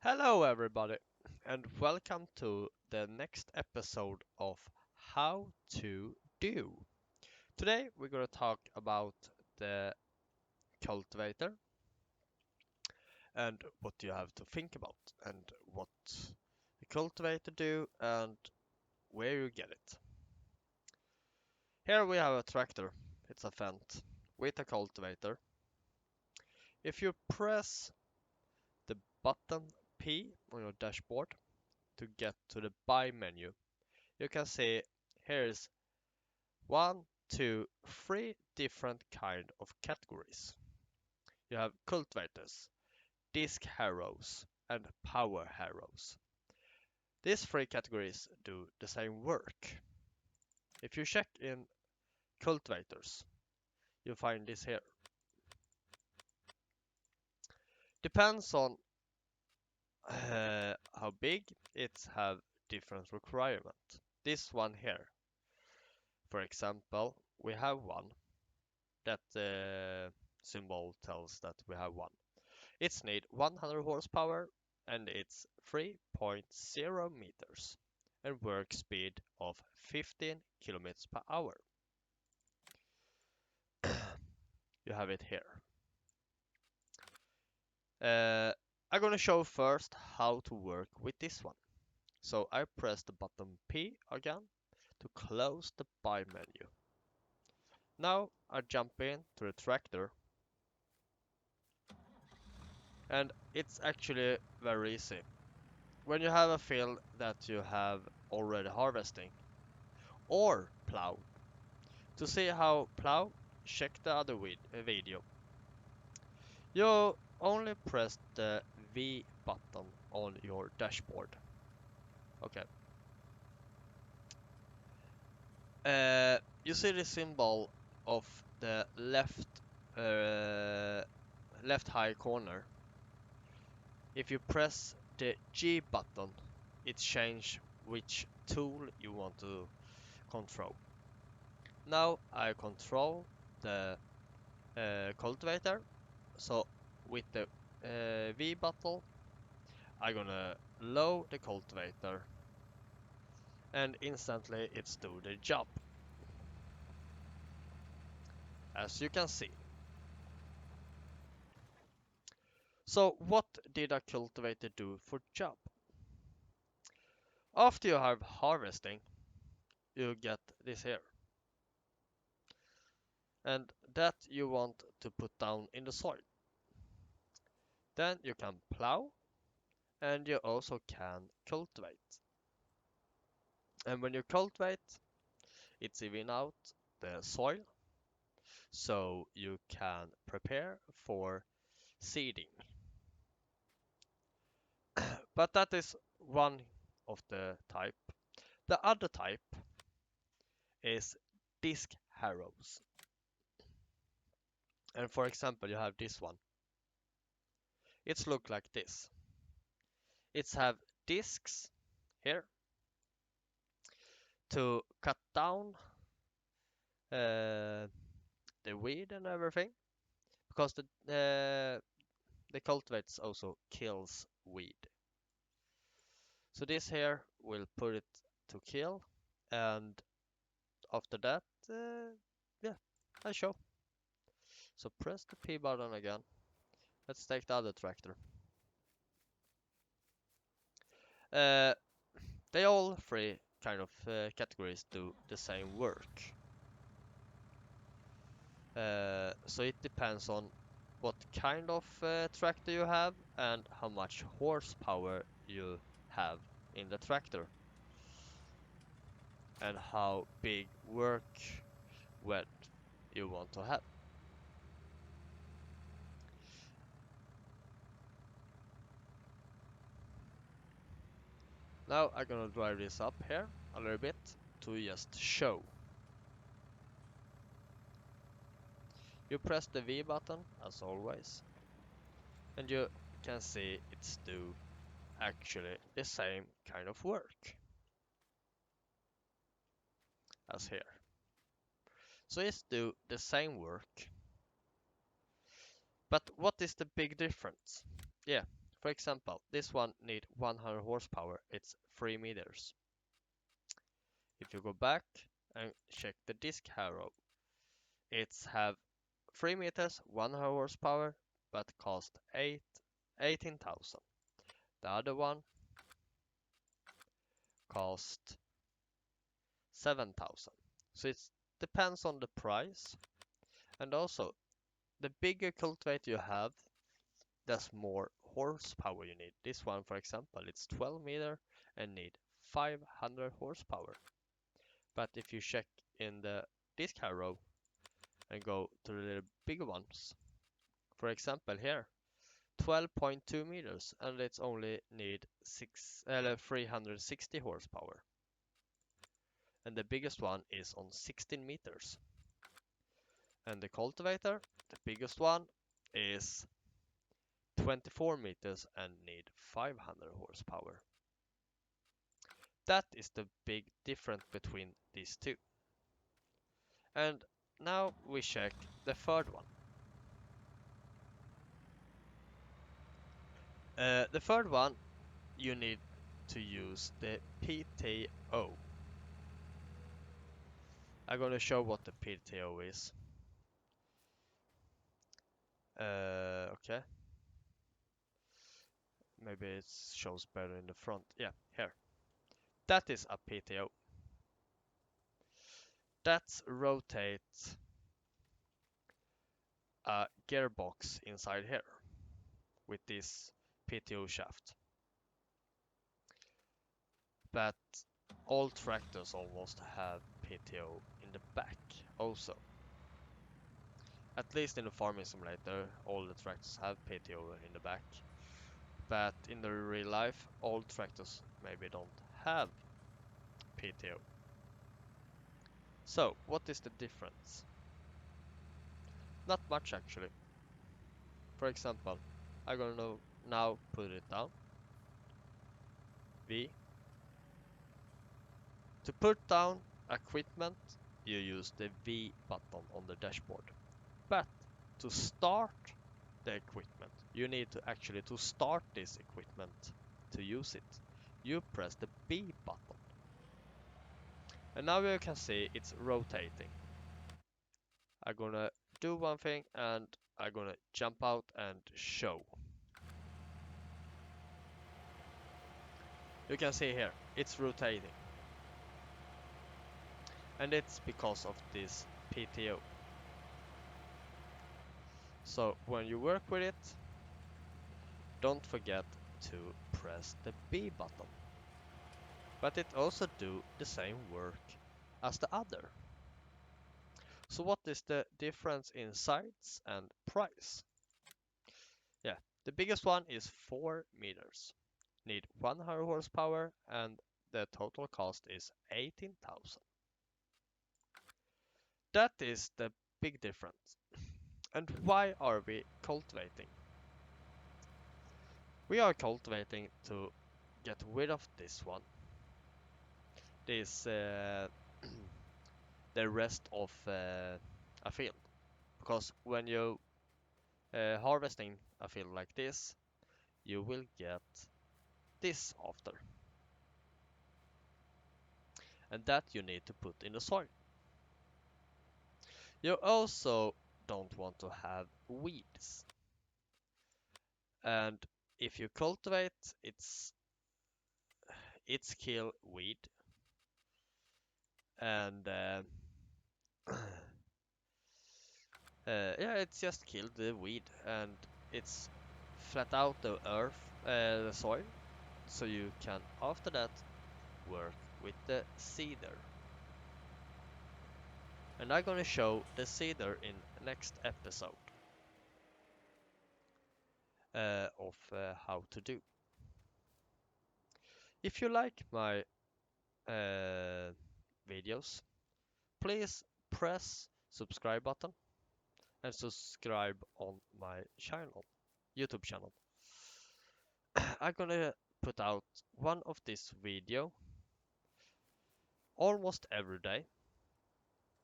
Hello, everybody, and welcome to the next episode of How to Do. Today, we're going to talk about the cultivator and what you have to think about, and what the cultivator do, and where you get it. Here we have a tractor. It's a Fendt with a cultivator. If you press the button P on your dashboard to get to the buy menu, you can see here is one, two, three different kind of categories. You have cultivators, disc harrows, and power harrows. These three categories do the same work. If you check in cultivators, you find this here. Depends on how big it have different requirement. This one here, for example, we have one that symbol tells that we have one. It's need 100 horsepower and it's 3.0 meters and work speed of 15 kilometers per hour. You have it here. I'm gonna show first how to work with this one. So I press the button P again to close the buy menu. Now I jump in to the tractor, and it's actually very easy. When you have a field that you have already harvesting or plow, to see how plow, check the other video. You only press the V button on your dashboard. Okay. You see the symbol of the left high corner. If you press the G button, it changes which tool you want to control. Now I control the cultivator. So with the V button, I'm gonna load the cultivator and instantly it's do the job. As you can see. So what did a cultivator do for job? After you have harvesting, you get this here. And that you want to put down in the soil. Then you can plow and you also can cultivate. And when you cultivate, it's even out the soil so you can prepare for seeding. But that is one of the type. The other type is disc harrows. And for example, you have this one. It's look like this. It's have discs here to cut down the weed and everything, because the cultivates also kills weed. So this here will put it to kill, and after that, yeah, I show. So press the P button again. Let's take the other tractor. Uh, they all three kind of categories do the same work. So it depends on what kind of tractor you have and how much horsepower you have in the tractor, and how big work width you want to have. Now I'm gonna drive this up here a little bit to just show. You press the V button as always, and you can see it's do actually the same kind of work as here. So it's do the same work. But what is the big difference? Yeah, For example, this one need 100 horsepower, it's 3 meters. If you go back and check the disc harrow, it's have 3 meters, 100 horsepower, but cost 18,000. The other one cost 7,000. So it depends on the price, and also the bigger cultivator you have, there's more horsepower you need. This one, for example, it's 12 meter and need 500 horsepower. But if you check in the disc harrow and go to the little bigger ones, for example here, 12.2 meters, and it's only need 360 horsepower. And the biggest one is on 16 meters. And the cultivator, the biggest one, is 24 meters and need 500 horsepower. That is the big difference between these two. And now we check the third one. The third one, you need to use the PTO. I'm gonna show what the PTO is. Okay. Maybe it shows better in the front. Yeah, here. That is a PTO. That's rotate a gearbox inside here with this PTO shaft. But all tractors almost have PTO in the back also. At least in the farming simulator, all the tractors have PTO in the back. But in the real life, all tractors maybe don't have PTO. So, what is the difference? Not much actually. For example, I'm gonna now put it down. V. To put down equipment, you use the V button on the dashboard. But to start the equipment, you need to actually to start this equipment to use it. You press the B button. And now you can see it's rotating. I'm gonna do one thing and I'm gonna jump out and show. You can see here, it's rotating. And it's because of this PTO. So when you work with it, don't forget to press the B button. But it also do the same work as the other. So what is the difference in size and price? Yeah, the biggest one is 4 meters. Need 100 horsepower and the total cost is 18,000. That is the big difference. And why are we cultivating? We are cultivating to get rid of this one. This the rest of a field. Because when you harvesting a field like this, you will get this after. And that you need to put in the soil. You also don't want to have weeds. And if you cultivate, it's kill weed. And yeah, it's just killed the weed and it's flat out the earth, the soil, so you can after that work with the seeder. And I'm gonna show the seeder in next episode of how to do. If you like my videos, please press subscribe button and subscribe on my channel, YouTube channel. I'm gonna put out one of this video almost every day.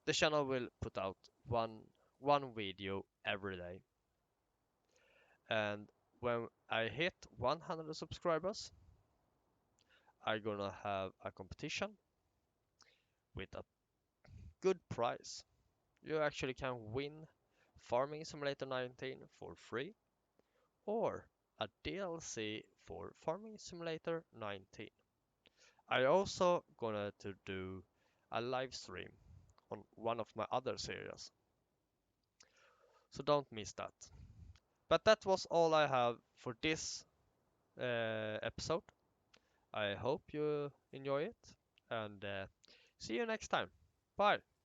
The channel will put out one video every day. And when I hit 100 subscribers, I'm gonna have a competition with a good prize. You actually can win Farming Simulator 19 for free or a DLC for Farming Simulator 19. I also gonna to do a live stream on one of my other series, so don't miss that. But that was all I have for this episode. I hope you enjoy it, and see you next time. Bye.